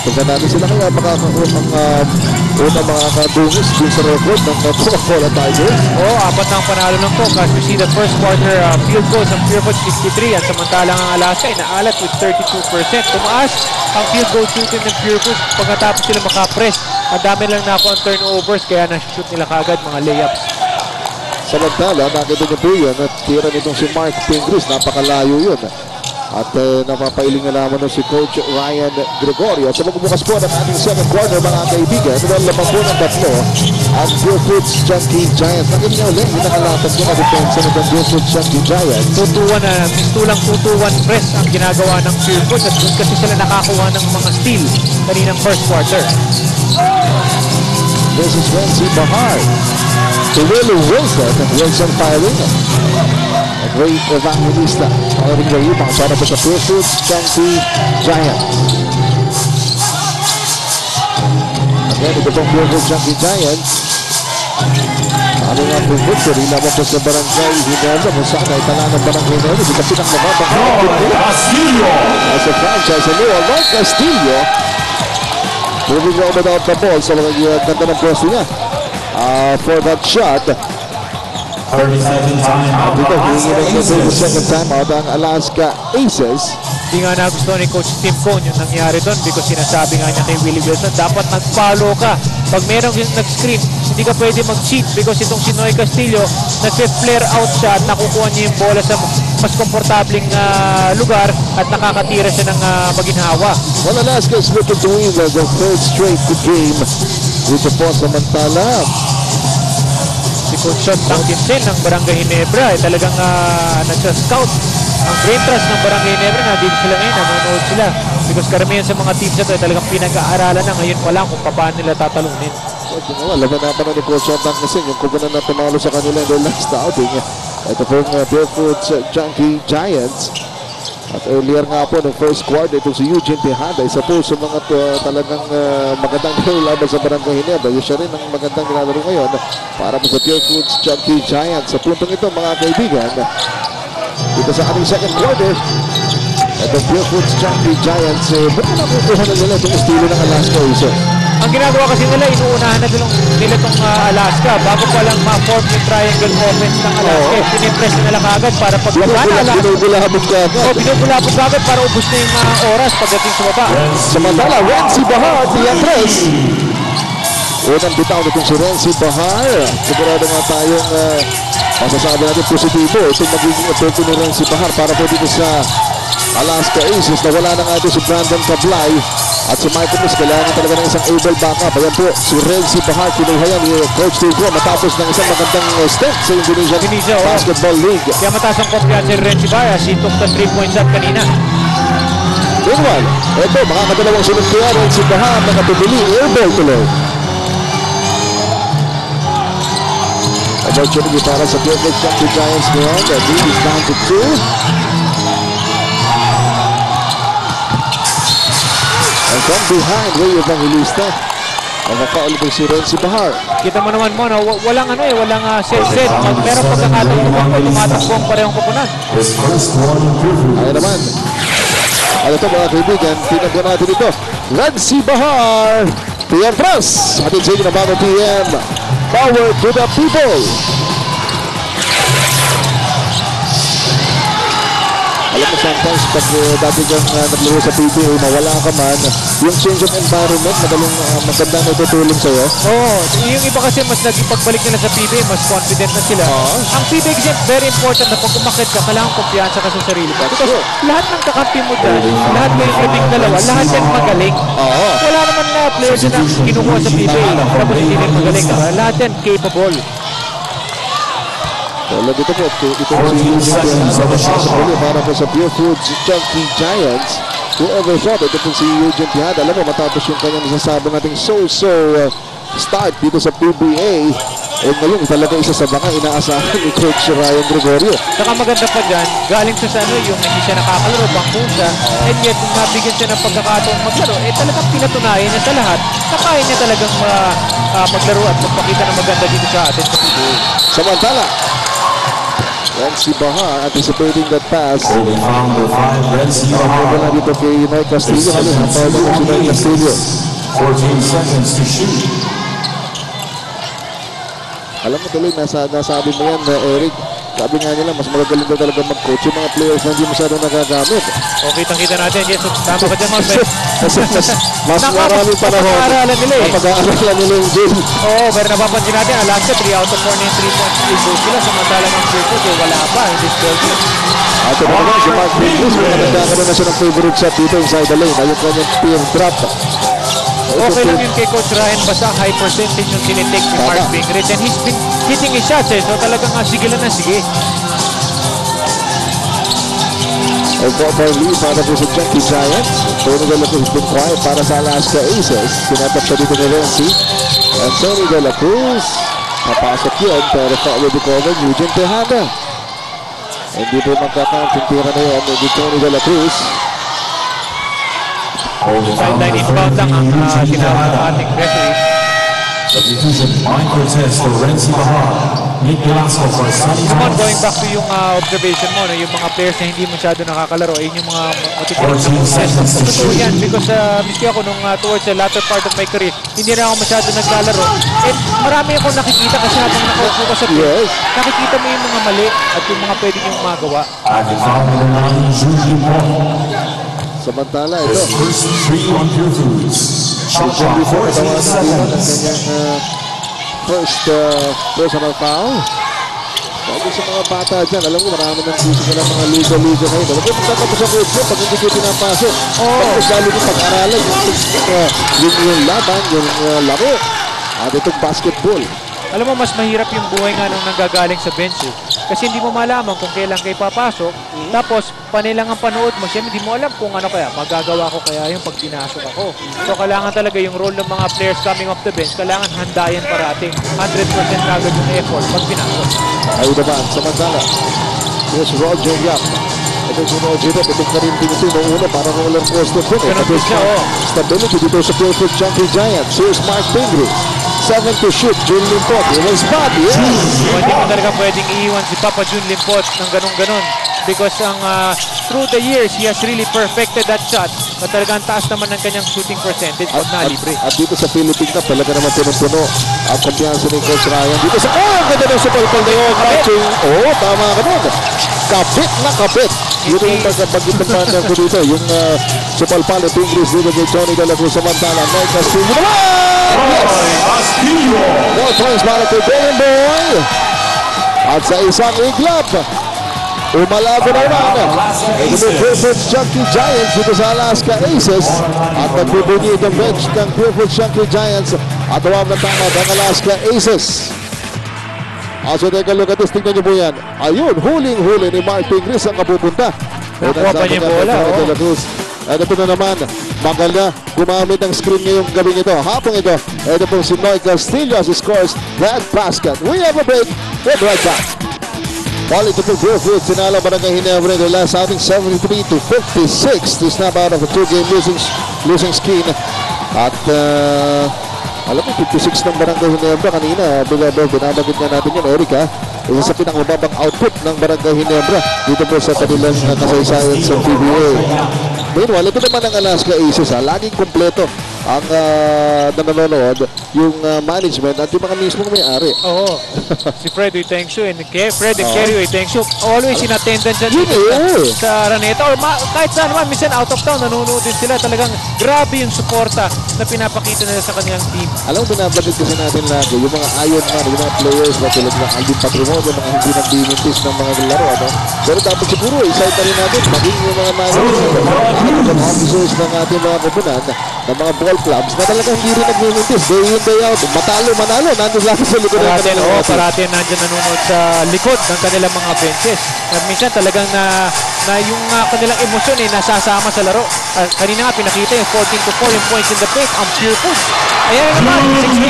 Tignan natin sila kaya makakaroon ng unang mga kadungis din sa record ng Coca-Cola Tigers. Apat ng panalo ng Coke as we see the first quarter field goals ng Purefoods 63 at samantalang ang Alaska inaalat with 32%. Tumaas ang field goal shooting ng Purefoods pagkatapos sila makapress. Ang dami lang na po ang turnovers kaya na-shoot nila kagad mga layups. Samantala, nakita niyo po yun at tira nitong si Mark Pingris, napakalayo yun. At napapailing na naman si Coach Ryan Gregorio. At sa magbubukas po ng ating second quarter mga kaibigan, lamang po ng tatlo ang Purefoods Chunky Giants. Nakita niyo ulit, yung nakalatag niyo na depensa ng Purefoods Chunky Giants. Mistulang 2-2-1 press ang ginagawa ng Purefoods at doon kasi sila nakakuha ng mga steal kaninang first quarter. This is Renzi Bahar to Willie Wilson. Wilson firing. A great evangelista. Following the rebound para po sa Purefoods Chunky Giants. Again, ito pong Purefoods Chunky Giants. Ano nga po victory lamang po sa Barangay Ginebra kung saan ay tala ng Barangay Ginebra. Ito pinakamabang Castillo. As a franchise, Mark Castillo. Moving on without the ball sa mga ganda ng pwesto niya. For that shot. 37 time. Dito, hihingi ng second time out ang Alaska Aces. Hindi nga nagustuhan ni Coach Tim Cone yung nangyari doon because sinasabi nga niya kay Willie Wilson, dapat nag-follow ka. Pag merong nag-screen, hindi ka pwede mag-cheat because itong si Noy Castillo, nag-flare out siya at nakukuha niya yung bola sa mas komportabling lugar at nakakatira siya ng maginhawa. Well, Alaska is looking to win the third straight game. Dito po samantala. Si Coach Sean Tankinson ng Barangay Ginebra ay talagang nagsa-scout ang brain trust ng Barangay Ginebra. Nandito sila ngayon, nanonood sila because karamihan sa mga teams ito ay talagang pinag-aaralan na ngayon pa lang kung paano nila tatalunin. Laban na pa na ni Coach Sean Tankinson yung kubunan na tumalo sa kanila in their last outing. Ito po yung Purefoods Chunky Giants. At earlier nga po ng first quarter, itong si Eugene Tejada, isa po sa mga talagang magandang laban sa Barangay Ginebra. Yung siya rin ang magandang nilalaro ngayon para po sa Purefoods Chunky Giants. Sa puntong ito mga kaibigan, dito sa ating second quarter, ito Purefoods Chunky Giants, ba't na nakukuha na nila itong estilo ng Alaska Aces? Ang ginagawa kasi nila, inuunahan na nila itong Alaska bago pa lang ma-form yung triangle offense ng Alaska. Pinipress nila kagad para pagbaba na Alaska. Binubulabot kagad. Binubulabot kagad para ubus na yung oras pagdating sa baba. Samantala, Renzi Bahar, Tiantres. Unang bitaw nitong si Renzi Bahar. Sigurado nga tayong masasabi natin positibo. Itong magiging epekto ni Renzi Bahar para po dito sa Alaska Aces na wala na nga ito si Brandon Cablay at si Michael Miss. Kailangan talaga ng isang able backup. Ayan po, si Renzi Bahar, kinuha yan ni Coach Tigo matapos ng isang magandang step sa Indonesia Basketball League. Kaya mataas ang kumpiyansa ni Renzi Bahar. He took the 3-point shot kanina. Meanwhile, ito, makakadalawang sunod kaya Renzi Bahar nakatubili, airball tuloy. Opportunity para sa Purefoods Chunky Giants ngayon. The lead is down to 2. And from behind, Ray Evangelista. Nakaka-ulit si Renzi Bahar. Kita mo naman mo, walang set. Meron pagkakataon mo kung tumatakbo ang parehong kupunan. Ayan naman. Ano ito mga kaibigan, tinagwa natin ito. Renzi Bahar. PM Press. Atin sa inyo na bago PM. Power to the people. Alam mo sometimes pag dati kang naglaro sa PBA, mawala ka man, yung change of environment, maganda na tutulong sa'yo. Yung iba kasi mas pagbalik nila sa PBA, mas confident na sila. Ang PBA kasi very important na pag umakit ka, kailangan kumpiyansa ka sa sarili ka. Because lahat ng kakampi mo dyan, lahat ng labing dalawa, lahat yan magaling. Wala naman na players na kinukuha sa PBA, tapos hindi rin magaling. Lahat yan capable. Wala dito po, ito si para po sa Purefoods Chunky Giants. Whoever thought, ito po si Eugene Tejada. Alam mo, matapos yung kanyang nasasabi nating so-so start dito sa PBA. Ngayon, talaga isa sa mga inaasahan ni Coach Ryan Gregorio. Saka maganda pa dyan, galing siya sa yung hindi siya nakakalaro, bangkong siya. And yet, kung nabigyan siya ng pagkakataong maglaro, talagang pinatunayan niya sa lahat na kaya niya talagang maglaro at magpakita ng maganda dito sa atin sa PBA. Samantala, Renzi Bahar anticipating that pass. Holding foul number 5, Renzi Wala Bahar. dito kay Noy Castillo. Halos ang foul na si Noy Castillo. 14 seconds to shoot. Alam mo tuloy, nasabi mo yan, Eric. Sabi nga nila, mas magagaling daw talaga mag-coach yung mga players na hindi masyadong nagagamit. O, kitang-kita natin. Yes, tama ka dyan, Mount. Kasi mas maraming panahon. Napag-aaralan nila eh. Napag-aaralan nila yung game. Oo, pero napapansin natin, Alaska, 3 out of 4 na yung 3-point field goal sila. Samantalang ang Circus, wala pa. Hindi 12. At ito naman, si Mark Pingles, nagkakaroon na siya ng favorite shot dito inside the lane. Ayun kanyang peer drop. Okay lang yun kay Coach Ryan, basta high percentage yung sinitake ni Mark Pingles. And he's been hitting his shots eh. So talagang sige lang na sige. A 4-point lead para po sa Junkie Giants. Tony De La Cruz has been quiet para sa Alaska Aces. Sinatap siya dito ni Renzi. And Tony De La Cruz, papasok yun, pero foul recovered Eugene Tejada. Hindi po magkakount yung tira na yun ni Tony De La Cruz. Sideline inbound lang ang sinawag ng ating referee. Substitution, line Cortez for Renzi Bahar. Nick Velasco for Sonny Come on, Thomas. going back to yung observation mo, no, yung mga players na hindi masyado nakakalaro, yun yung mga matipulis na process. Totoo yan, because miski ako nung towards the latter part of my career, hindi na ako masyado naglalaro. And marami akong nakikita kasi habang nakaupo ka sa field, Yes. nakikita mo yung mga mali at yung mga pwede niyong magawa. Active foul number 9, Julie Paul. Samantala, His ito. first 3 on Pure Foods. Shot clock, Before 14 tawanan dito ng seconds. kanyang first personal foul. Sabi sa mga bata dyan, alam mo, marami ng physical ng mga liga-liga ngayon. Alam mo, pagkatapos sa coach mo, pag hindi ko pinapasok, tapos lalo yung pag-aralan, yung laban, yung laro, at itong basketball. Alam mo, mas mahirap yung buhay nga nung nanggagaling sa bench eh. Kasi hindi mo malaman kung kailan kayo papasok. Tapos, panilang ang panood mo. Siyempre, hindi mo alam kung ano kaya. Magagawa ko kaya yung pag pinasok ako. So, kailangan talaga yung role ng mga players coming off the bench. Kailangan handayan parating. 100% agad yung effort pag pinasok. Ay naman, samantala. Here's Roger Yap. Itong si Roger Yap, itong karinting ito yung una, parang roller coaster po. Ganun din siya, oh. Stability dito sa Pure Junkie Giants. Here's Mark Pingles. 7 to shoot, June Limpot. It was bad, yes. Hindi mo talaga pwedeng iiwan si Papa June Limpot ng ganun-ganun. Because through the years, he has really perfected that shot. At talagang taas naman ng kanyang shooting percentage pag nalibre. At dito sa Philippines na talaga naman punong-puno ang kumpiyansa ni Coach Ryan. Dito sa, ang ganda ng supalpal na yun. Tama ka nun. Kabit na kabit. Dito yung pagkabagit ng partner ko dito. Yung supalpal na Pingles dito kay Tony De La Cruz. Samantala, Noy Castillo naman! Castillo. 4 points para kay Golden Boy. At sa isang iglap, umalago na naman. Ito yung Pure Junkie Giants dito sa Alaska Aces. At nagbubunyi ang bench ng Pure Junkie Giants. At tawag na tama ng Alaska Aces. Also, take a look at this. Tingnan niyo po yan. Ayun, huling-huli ni Mark Pingles ang kapupunta. Nakuha pa niya yung bola, oh. At ito na naman, magaling gumamit ng screen ngayong gabing ito. Hapong ito, ito pong si Noy Castillo as he scores that basket. We have a break. We'll be right back. Ball ito po Griffith. Sinala Barangay Ginebra in the last outing 73-56 to snap out of a 2-game losing scheme. At alam mo, 56 ng Barangay Ginebra kanina. Binabagit nga natin yun, Eric, ha? Isa sa pinakamababang output ng Barangay Ginebra dito po sa kanilang kasaysayan sa PBA. Meanwhile, ito naman ang Alaska Aces, ha? Laging kompleto ang nanonood, yung management at yung mga mismong may-ari. Oo. Si Fred Uitengshu and Fred and Kerry Uitengshu always in attendance dyan sa Araneta or kahit saan naman, minsan out of town, nanonood din sila. Talagang grabe yung suporta na pinapakita nila sa kanilang team. Alam mo, binabagit kasi natin lagi, yung mga Iron Man, yung mga players na tulad ng Alvin Patrimonio, mga hindi nag-dimintis ng mga laro, ano? Pero dapat siguro, isayta rin natin, maging yung mga managers, mga officers ng ating mga kupunan, ng mga ball clubs, na talagang hindi rin nag-dimintis, day in, day out, matalo, manalo, nandun lang sa likod ng kanilang mga team. Parati nandiyan nanonood sa likod ng kanilang mga benches. At minsan talagang na yung kanilang emosyon ay nasasama sa laro. Kanina nga pinakita yung 14-4 yung points in the paint, ang Pure Foods. Ayan naman,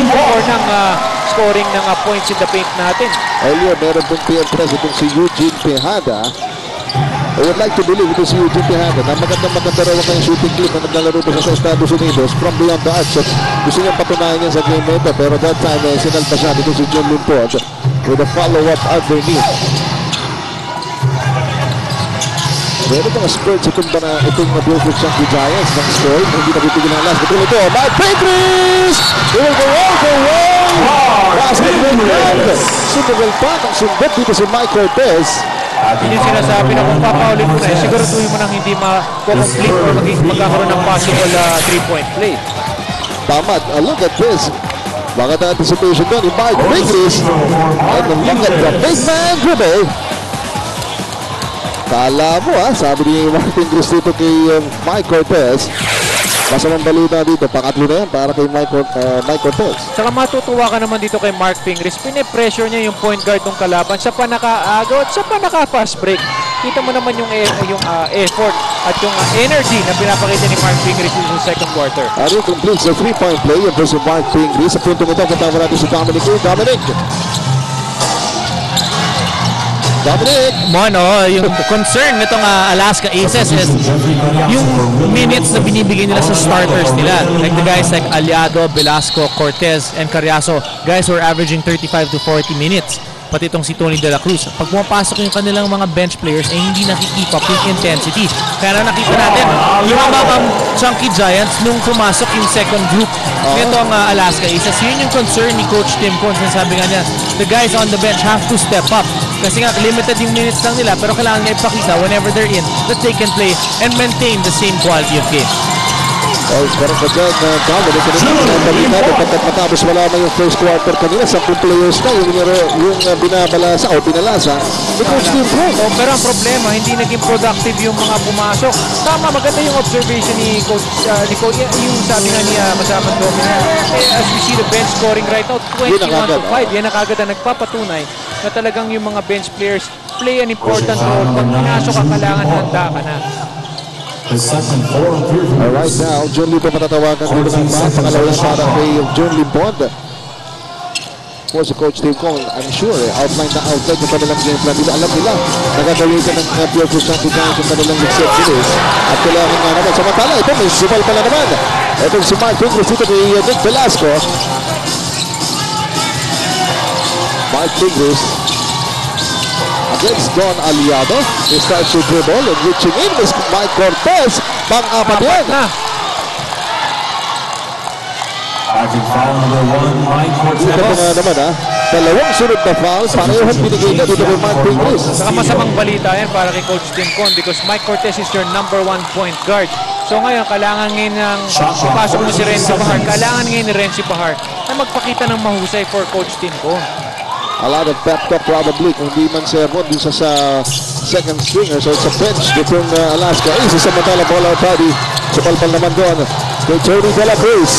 16-4 ng scoring ng points in the paint natin. Earlier, meron pong PN3 itong si Eugene Tejada. I would like to believe ito si Eugene Tejada na maganda raw ang shooting clip na naglalaro pa sa Estados Unidos from beyond the arc. So, gusto niyang patunayan niya sa game ito, pero that time sinalpa siya dito si John Limpot with a follow-up underneath. Meron mga Spurs itong Beaufort Chunky Giants ng score. Hindi na bibigyan ng last. Ito ito. Mike Pingree! He will go all the way! Basket will land! Sumugal pa ng sundot dito si Mike Cortez. Yun yung sinasabi na kung papaulit mo na, siguraduhin mo nang hindi ma-complete or magkakaroon ng possible 3-point play. Tama. Look at this. Baka na anticipation doon ni Mike Pingree. And look at the big man dribble. Kala mo sabi ni Mike Pingree dito kay Mike Cortez. Masamang balita dito, pangatlo na yan para kay Mike Cortez. Saka matutuwa ka naman dito kay Mark Pingree. Pine-pressure niya yung point guard ng kalaban. Siya pa naka-agaw at siya pa naka-fast break. Kita mo naman yung effort at yung energy na pinapakita ni Mark Pingree sa second quarter. Ano completes the 3-point play yung versus Mark Pingree. Sa punto nito, katama natin si Dominic. Mono, yung concern nitong Alaska Aces is yung minutes na binibigay nila sa starters nila. Like the guys like Aliado, Velasco, Cortez, and Carriazo. Guys who are averaging 35 to 40 minutes. Pati itong si Tony De La Cruz. Pag pumapasok yung kanilang mga bench players, hindi nakikip up yung intensity. Kaya na nakita natin, yung mga Chunky Giants nung pumasok yung second group nitong Alaska Aces. Yun yung concern ni Coach Tim Cone. Sabi nga niya, the guys on the bench have to step up. Kasi nga, limited yung minutes lang nila, pero kailangan niya ipakita whenever they're in that they can play and maintain the same quality of game. Parang ka dyan, Dominic, matapos malaman yung first quarter kanina, 10 players na yung binabalasa o pinalasa ni Coach Tim Cone. Pero ang problema, hindi naging productive yung mga pumasok. Tama, maganda yung observation ni Coach, yung sabi nga niya kasamang Dominic. As we see the bench scoring right now, 21 to 5. Yan ang agad na nagpapatunay na talagang yung mga bench players play an important role. Pag pinasok ka, kailangan handa ka na. Alright now, John Lee po matatawagan dito ng pangalawa para kay John Lee Bond. Po si Coach Tim Cone, I'm sure, outline yung kanilang game plan nila. Alam nila, nagagawitan ng Beaufort Chunky Giants yung kanilang set series. At kailangan nga naman, samantala, ito may sipal pala naman. Ito si Mark Pingree dito kay Nick Velasco. Mark Pingree against Don Aliado. He starts to dribble and reaching in with Mike Cortez. Pang-apat yan. Dito po nga naman dalawang sunod na foul. Parehong binigay na dito kay Mark Pingree. Saka masamang balita yan para kay Coach Tim Cone because Mike Cortez is your #1 point guard. So ngayon, kailangan ngayon ng ipasok mo si Renzi Bahar. Kailangan ngayon ni Renzi Bahar na magpakita ng mahusay for Coach Tim Cone. A lot of pep talk probably kung di man si Ron dun sa second stringer. So sa bench ditong Alaska Aces. Samantala ball out body. Supalpal naman doon kay Tony De La Cruz.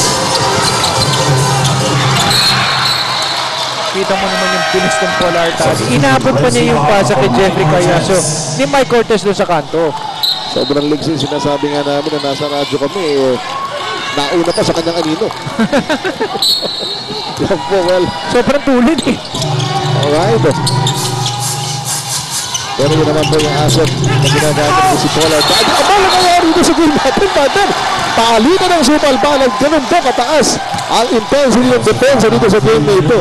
Kita mo naman yung bilis ng Polar Tadi. Inabot pa niya yung pasa kay Jeffrey Carriazo ni Mike Cortez doon sa kanto. Sobrang ligsin. Sinasabi nga namin na nasa radyo kami. Nauna pa sa kanyang anino. Yan po, well. Sobrang tulid Alright. Pero yun naman po yung asset na ginagamit ko si Polar Tadi. Abala nangyari dito sa game natin, partner. Palitan ng supal balag. Ganun po kataas ang intensity ng depensa dito sa game na ito.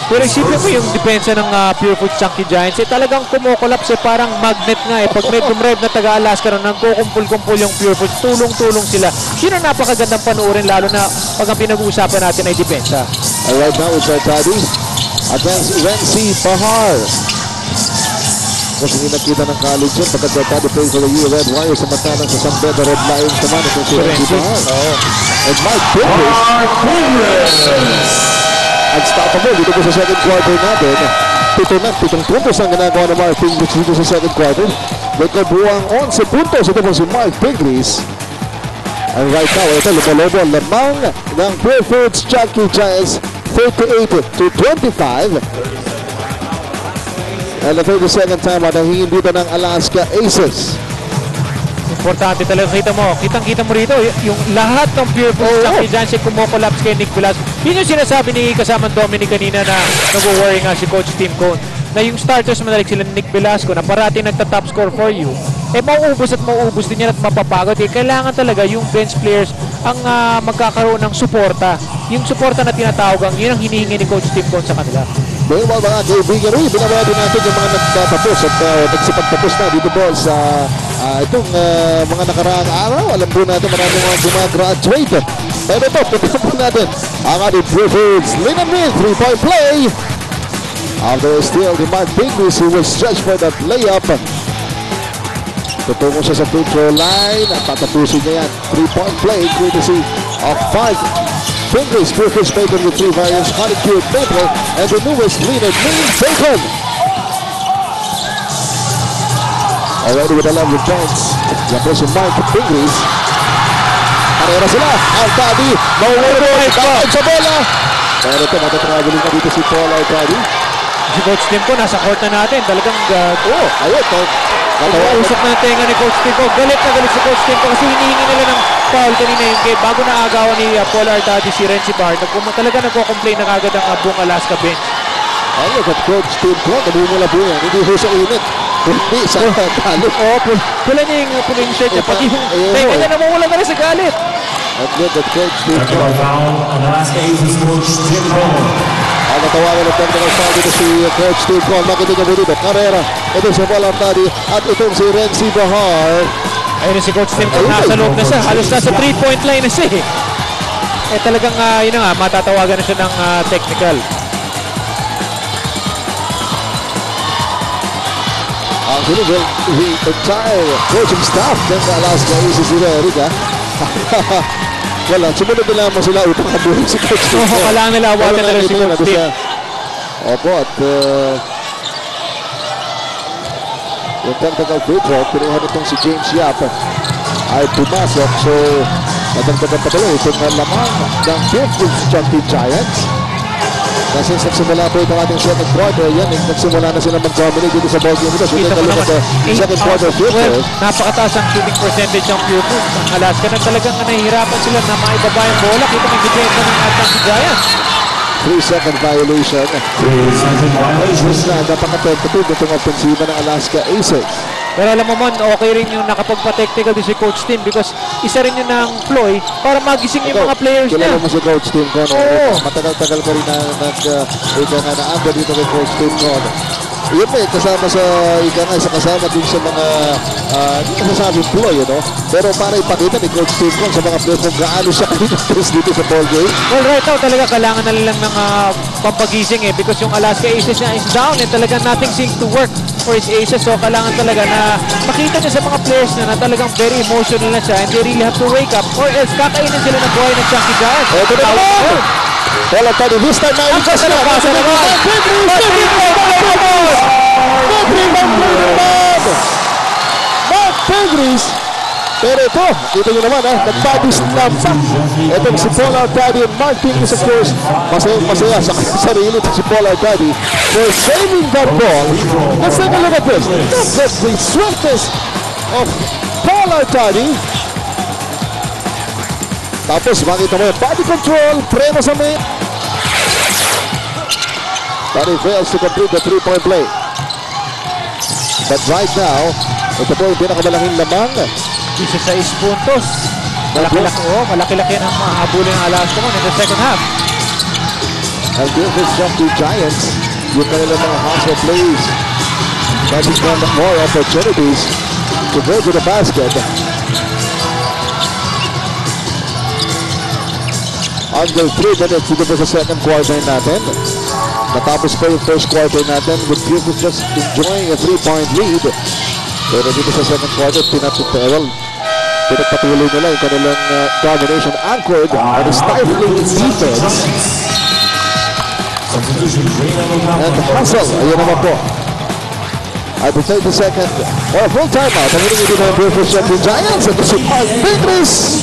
Pero isipin mo yung depensa ng Beaufort Chunky Giants, talagang kumukolapse, parang magnet nga Pag may dumrev na taga-Alaska na nagkukumpul-kumpul yung Beaufort, tulong-tulong sila. Yun ang napakagandang panuorin, lalo na pag ang pinag-uusapan natin ay depensa. Alright, now it's our Tadi against Renzi Bahar. Kasi hinakita ng college yun, pagkat Tadi plays for the U Red Warriors, samantalang sa San Pedro Red Lions naman ito si Renzi Bahar. And Mike Pingree. Unstoppable dito po sa second quarter natin. 7 puntos ang ginagawa ng Mark Pingree dito sa second quarter. May kabuang 11 puntos. Ito po si Mark Pingree. And right now, ito lumalobo ang lamang ng Beaufort Chunky Giants 38 to 25. And the 32nd time at nahingin dito ng Alaska Aces. Importante talaga, kitang-kita mo rito, yung lahat ng Beaufort Chunky Giants ay kumukolapse kay Nick Velasco. Yun yung sinasabi ni kasamang Dominic kanina na nag-worry nga si Coach Tim Cone, na yung starters madalig sila ni Nick Velasco na parating nagta-top score for you, mauubos at mauubos din yan at mapapagod. Kailangan talaga yung bench players ang magkakaroon ng suporta. Yung suporta na tinatawag, yun ang hinihingi ni Coach Tim Cone sa kanila. Meanwhile mga kaibigan, binabayado natin yung mga nagtatapos at nagsipagtapos na dito po sa itong mga nakaraang araw. Alam po natin maraming mga gumagraduate. Pero ito, punta po natin ang ating Blue Foods Lean and Mean 3-point play. After a steal, the Mark Pingree who will stretch for that layup. Tutungo siya sa free throw line at tatapusin niya yan. 3-point play, courtesy of 5 Fingers, Brooklyn's Bacon with 3 variants, Honey Cube Maple, and the newest Lean and Mean Bacon. Already with 11 points. Yan po si Mark Fingers. Karera sila. Artadi. Mawawala sa bola. Pero ito, matatraveling na dito si Paul Artadi. Si Coach Tim ko, nasa court na natin. Talagang, ayun. usok na yung tenga ni Coach Tim ko. Galit na galit si Coach Tim ko kasi hinihingi nila ng foul kanina yung game. Bago naagawan ni Paul Artadi si Renzi Bar, talaga nagko-complain na kagad ang buong Alaska bench. Ayun, at Coach Tim ko, namumula po yan. Hindi ho sa init. Hindi sa talo. Pula niya yung puling shirt niya. Pati yung tenga niya namumula na rin sa galit. At look at Coach Tim ko. Technical foul on Alaska Aces coach Tim Cole. Ang natawagan ng technical foul dito si Coach Tim Cole. Makita niyo po dito. Karera. Ito si Paul Artadi. At itong si Renzi Bahar. Ayun si Coach Tim Cole. Nasa loob na siya. Halos nasa 3-point line na siya. Talagang yun na nga. Matatawagan na siya ng technical. Ang sinigil, the entire coaching staff ng Alaska Aces nila, Erika. Wala, sumunod nila mo sila upang kabuhin si Coach Tim. Kailangan nila awatin na rin si Coach Tim. Opo, at yung technical free throw, pinuha nitong si James Yap ay pumasok. So, natagdagan pa tuloy itong lamang ng Fairfield Chunky Giants. Kasi nagsimula po itong ating second quarter, yan, nagsimula na sila mag-dominate dito sa ballgame ito. So, Kita mo naman, second quarter filter. Napakataas ang shooting percentage ng Pure Foods. Ang Alaska na talagang nahihirapan sila na maibaba yung bola. Kita may depensa ng ating si Giants. 3-second violation. 3-second violation. Napaka-tentative itong offensiva ng Alaska Aces. Pero alam mo man, okay rin yung nakapagpa-technical din si Coach Tim because isa rin yun ng ploy para magising yung mga players niya. Kilala mo si Coach Tim ko. Matagal-tagal ko rin na na-under dito kay Coach Tim ko. Yun pa kasama sa kasama din sa mga hindi masasabing ploy, pero para ipakita ni Coach Tim ko sa mga players kung gaano siya kanina-test dito sa ball game. Well, right now talaga kailangan na lang ng pampagising because yung Alaska Aces niya is down and talagang nothing seems to work for his Aces. So kailangan talaga na makita niya sa mga players na talagang very emotional na siya and they really have to wake up or else kakainin sila ng buhay ng Chunky Giants. Ito na naman! Wala tayo this time na ikas na! Pasa naman! Mark Pedris! Pero ito, dito nyo naman nag-body slam pa. Itong si Paul Artadi and Mark Pedris, of course, masaya sa sarili si Paul Artadi for saving that ball. Let's take a look at this. Look at the swiftness of Paul Artadi. Tapos makita mo yung body control, preno sa may. But he fails to complete the 3-point play. But right now, ito po yung pinakamalaking lamang. 16 puntos. Malaki-laki ang mahabulin ng Alaska mo in the second half. And give this Chunky Giants yung kanilang mga hustle plays. Getting them more opportunities to go to the basket. Under 3 minutes dito po sa second quarter natin. Natapos pa yung first quarter natin with Buford just enjoying a 3-point lead. Pero dito sa second quarter, pinagpatuloy nila yung kanilang domination anchored on a stifling defense. And hustle, ayun naman po. At the 32nd, or a full timeout, ang hiningi din ng Buford Chunky Giants. Ito si Mark Pedris.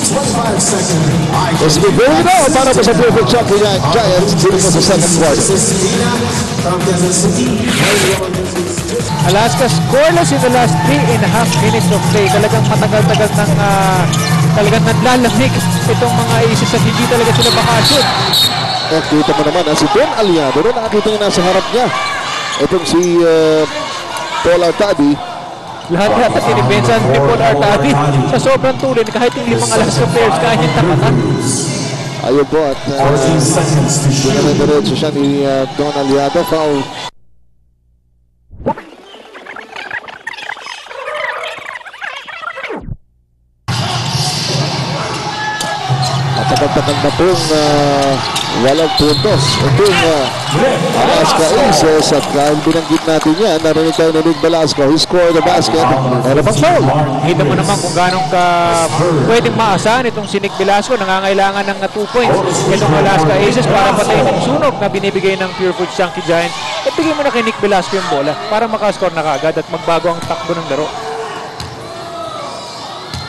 It's been very now para po sa Buford Chunky Giants dito sa second quarter. Alaska scoreless in the last 3.5 minutes of play. Talagang matagal-tagal ng talagang naglalamig itong mga Aces at hindi talaga sila makashoot. At dito mo naman si Ben Aliado. Nakakita niya nasa harap niya. Itong si Paul Artadi. Lahat at inipensan ni Paul Artadi sa sobrang tulin kahit yung 5 Alaska players kaya niyang takatan. Ayun po at 14 seconds to shoot. diretso siya ni Don Aliado. Foul. At tagal-tagal na pong walang puntos. Itong Alaska Aces at kahit binanggit natin yan, narinig tayo ni Nick Velasco. He scored the basket. Meron pang foul. Kita mo naman kung gano'ng ka pwedeng maasahan itong si Nick Velasco. Nangangailangan ng 2 points. Itong Alaska Aces para patayin ang sunog na binibigay ng Pure Foods Chunky Giants. At bigyan mo na kay Nick Velasco yung bola para makascore na kagad at magbago ang takbo ng laro.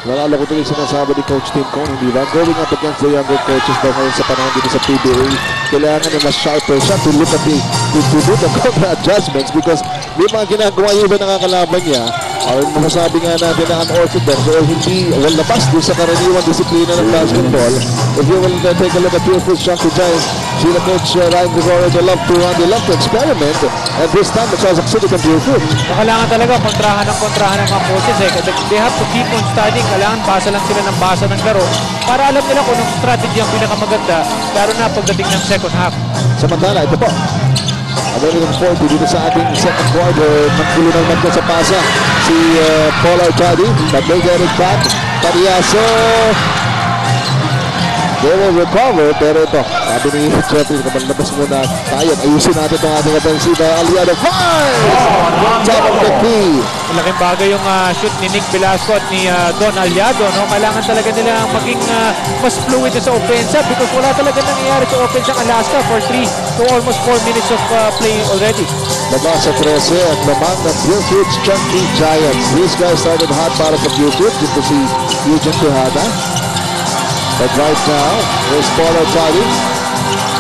Nalala ko ito yung sinasabi ni Coach Tim Cone, hindi ba? Going up against the younger coaches daw ngayon sa panahon dito sa PBA, kailangan na mas sharper siya to look at to do the counter adjustments because may mga ginagawa yung iba nakakalaban niya or masasabi nga natin na unorthodox o hindi labas doon sa karaniwang disiplina ng basketball. If you will take a look at Pure Foods Chunky Giants, sila Coach Ryan Gregorio, they love to experiment and this time magsasucceed ang Pure Foods. Kailangan talaga kontrahan ng mga coaches eh. They have to keep on studying. Kailangan basa lang sila ng basa ng laro para alam nila kung anong strategy ang pinakamaganda lalo na pagdating ng second half. Samantala, ito po. American 40 dito sa ating second quarter. Magkulo ng magka sa pasa si Paul Arcadi. But they get it back. Pariaso. They will recover. Pero ito, sabi ni Jeffrey, labas muna tayo. Ayusin natin itong ating offensive. Aliado 5! Top of the key. Malaking bagay yung shoot ni Nick Velasco at ni Don Aliado. No? Kailangan talaga nila maging mas fluid sa offense because wala talaga nangyayari sa offense ng Alaska for 3 to almost 4 minutes of play already. Baba sa 13 at lamang ng Pure Foods Chunky Giants. These guys started hot para sa Pure Foods. Dito si Eugene Tejada. But right now, here's Paul Arcadi.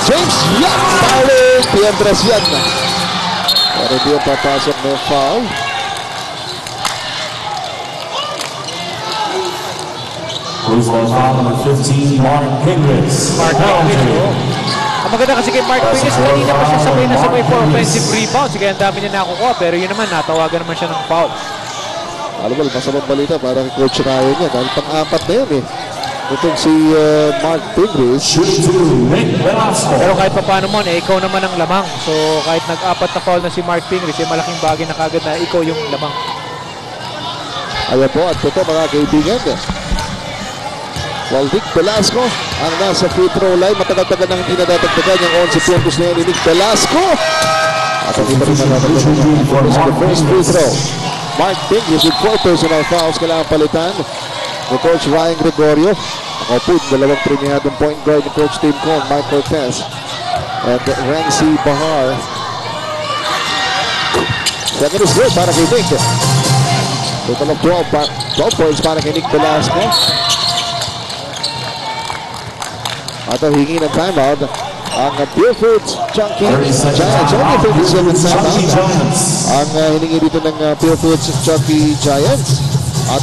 James Yap! Fouling! Piendres yan. Pero hindi yung papasok na foul. Who's on foul number 15, Mark Pingris. Mark Pingris. Ang maganda kasi kay Mark Pingris, kanina pa siya sabay na sabay for offensive rebounds. Kaya ang dami niya nakukuha. Pero yun naman, natawagan naman siya ng foul. Alam mo, masamang balita para kay Coach Ryan yan. Dahil pang-apat na yun eh. Itong si Mark Pingris. Pero kahit pa paano mo, ikaw naman ang lamang. So kahit nag-apat na foul na si Mark Pingris, malaking bagay na kagad na ikaw yung lamang. Ayan po, at ito mga kaibigan. Nick Velasco ang nasa free throw line. Matagal-tagal nang hindi nadadagdagan yung 11 puntos na yun ni Nick Velasco. At hindi pa rin nadadagdagan sa first free throw. Mark Pingris with 4 personal fouls. Kailangan palitan ni Coach Ryan Gregorio. Ako po, dalawang premiadong point guard ni Coach Tim Cone, Mike Cortez and Renzi Bahar. Second is good para kay Nick. Total of 12 points para kay Nick Velasco. At ang hingi ng timeout ang Pure Foods Chunky Giants. Only 37 timeout ang hiningi dito ng Pure Foods Chunky Giants. At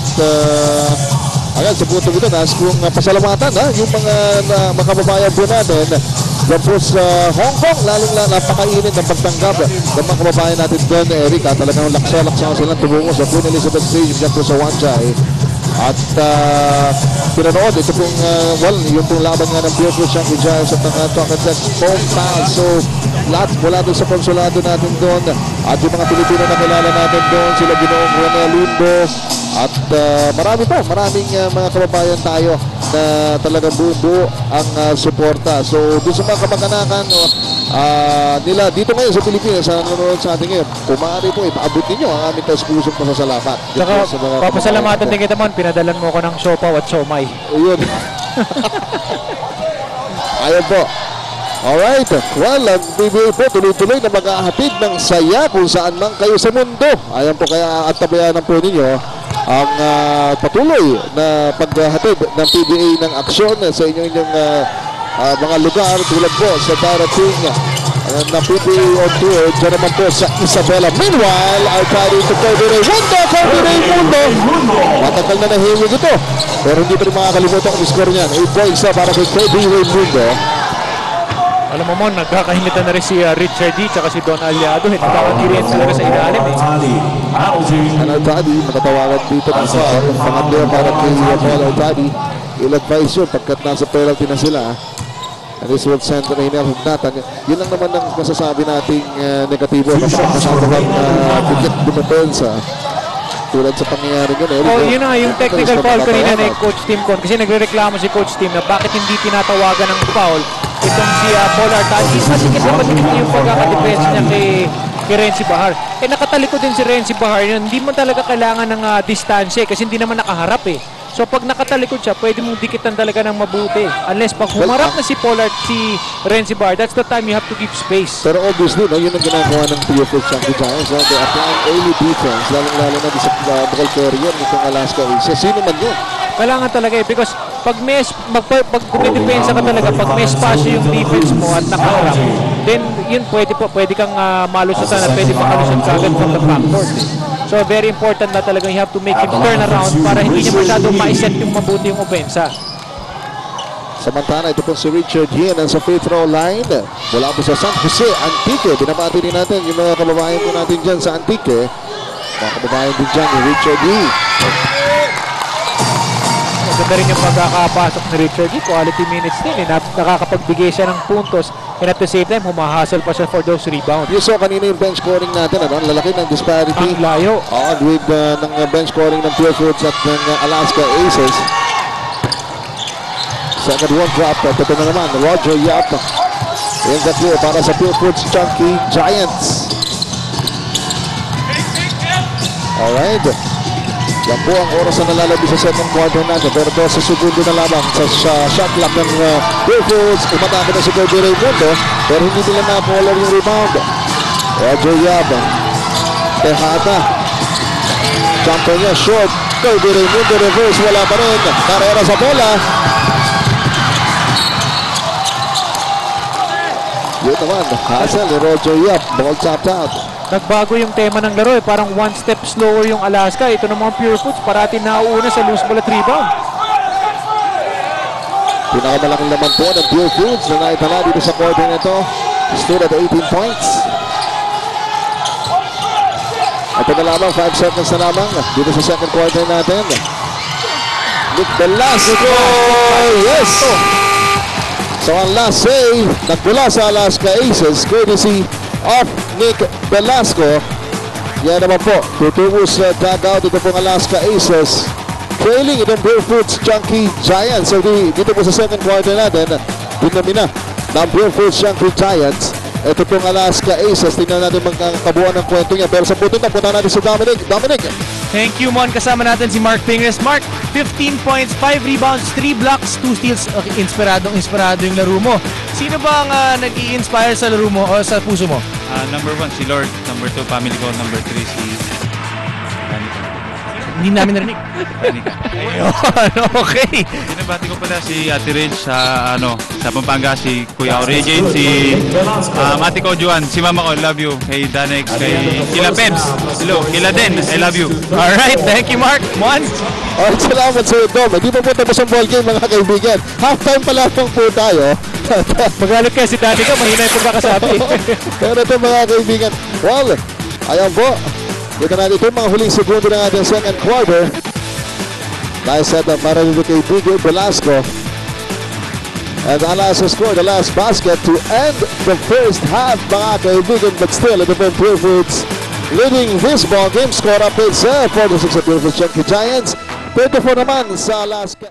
ayan, sa punto ito, nais kong pasalamatan yung mga kababayan po natin dyan po sa Hong Kong, lalong napakainit ng pagtanggap ng mga kababayan natin doon, Eric. Talagang laksa silang tumungo sa Queen Elizabeth Stadium dyan po sa Wanjai. At pinanood, ito pong, yung pong laban nga ng Pure Foods Chunky Giants at ng Chocolate Sex hometown. So, lahat mula doon sa konsulado natin doon at yung mga Pilipino na kilala natin doon, sila Ginoong Rene Lundo. At maraming mga kababayan tayo na talagang buo ang suporta. So, doon sa mga kamag-anakan nila dito ngayon sa Pilipinas, sa nanonood sa atin ngayon, kung maaari po, ipaabot ninyo ang aming taus-pusong pasasalamat. Saka, papasalamatan din kita man, pinadalan mo ko ng siopaw at siomay. Ayun. Ayun po. Alright, well, ang PBA po tuloy-tuloy na mag-ahatid ng saya kung saan man kayo sa mundo. Ayan po, kaya at tabayanan po ninyo ang patuloy na paghatid ng PBA ng aksyon sa inyong mga lugar tulad po sa darating na PBA on tour dyan naman po sa Isabela. Meanwhile, Arcadi to Corderay Mundo. Matagal na nahimig ito. Pero hindi pa rin makakalimutan ang score niyan. 8 points na para kay Corderay Mundo. Alam mo mo, nagkakahimitan na rin si Richard D. tsaka si Don Aliado. Nagkakagirian talaga sa ilalim eh. Ang Arcadi, matatawagan dito ng foul. Pangatlo para kay Paul Arcadi. Il-advise yun pagkat nasa penalty na sila. And this will send Rainier Hugnatan. Yun lang naman ang masasabi nating negatibo. Masyado bang bigit dumepensa. Tulad sa pangyayari yun. Yun na yung technical foul kanina ni Coach Tim Con. Kasi nagre-reklamo si Coach Tim na bakit hindi tinatawagan ng foul itong si Paul Artadi. Masikip na masikip yung pagkakadepensa niya kay Renzi Bahar. Nakatalikod din si Renzi Bahar. Hindi mo talaga kailangan ng distansya kasi hindi naman nakaharap eh. So pag nakatalikod siya, pwede mong dikitan talaga ng mabuti. Unless pag humarap na si Renzi Bahar, that's the time you have to give space. Pero obviously, yun ang ginagawa ng PFL Chunky Giants. They apply early defense, lalo na sa ball carrier nitong Alaska Aces. Sino man yun? Kailangan talaga because pag dumidepensa ka talaga, pag may spasyo yung defense mo at nakaharap, then yun pwede kang malusutan at pwede makalusot ka agad from the backcourt. So very important na talaga you have to make him turn around para hindi niya masyadong ma-set yung mabuti yung opensa. Samantala, ito po si Richard Yin sa free throw line. Mula po sa San Jose, Antique. Binabati din natin yung mga kababayan po natin dyan sa Antique. Mga kababayan din dyan ni Richard Yin. Maganda rin yung pagkakapasok ni Richard Yin. Quality minutes din. Nakakapagbigay siya ng puntos. And at the same time, humahasel pa siya for those rebounds. You saw kanina yung bench scoring natin. Ang lalaki ng disparity. Ang layo. With ng bench scoring ng Pure Foods at ng Alaska Aces. Second one drop. Ito na naman. Roger Yap. In the clear para sa Pure Foods Chunky Giants. Alright. Yan po ang oras na nalalabi sa second quarter natin. Pero ito sa segundo na lamang sa shot clock ng Pure Foods. Umatake na si Kobe Raymundo. Pero hindi nila na-follow yung rebound. Roger Yab. Tejada. Jumper niya short. Kobe Raymundo reverse. Wala pa rin. Karera sa bola. Yun naman. Hassel ni Roger Yab. Ball tapped out. Nagbago yung tema ng laro parang one step slower yung Alaska. Ito ng mga Pure Foods, parati nauuna sa loose ball at rebound. Pinakamalaking laman po ng Pure Foods na naitala dito sa quarter nito. Stood at 18 points. Ito na lamang, 5 seconds na lamang dito sa second quarter natin. Nick Velasco! Yes! So ang last save, nagmula sa Alaska Aces, courtesy of Nick Velasco. Yan naman po, tutungo sa dugout ito pong Alaska Aces. Trailing itong Pure Foods Chunky Giants. So dito po sa second quarter natin, dinami na ng Pure Foods Chunky Giants. Ito pong Alaska Aces. Tingnan natin magkakabuan ng kwento niya. Pero sa puto na, punta natin si Dominic. Dominic! Thank you, Mon. Kasama natin si Mark Pingres. Mark, 15 points, 5 rebounds, 3 blocks, 2 steals. Okay, inspirado yung laro mo. Sino ba ang nag-i-inspire sa laro mo o sa puso mo? Number 1 si Lord, number 2 family ko, number 3 si Hindi namin narinig. Danica. Okay. Binabati ko pala si Ate Ridge sa Pampanga, si Kuya Origin, si Ate ko Juan, si Mama ko, love you, kay Danex, kay Kila Pebs, hello, Kila Den, I love you. Alright, thank you, Mark. Mon? Alright, salamat sa Dom. Hindi pa po tapos ang ball game, mga kaibigan. Halftime pa lamang po tayo. Magalit kaya si Danny ka, mahina yung pagkakasabi. Pero ito mga kaibigan, well, ayan po. Dito natin ito mga huling segundo ng ating second quarter. Nice set up para dito kay Bigger Velasco. And Alaska scored the last basket to end the first half, mga kaibigan. But still, ito po Pure Foods leading this ball game. Score up is 46 of Pure Foods Chunky Giants. 24 naman sa Alaska.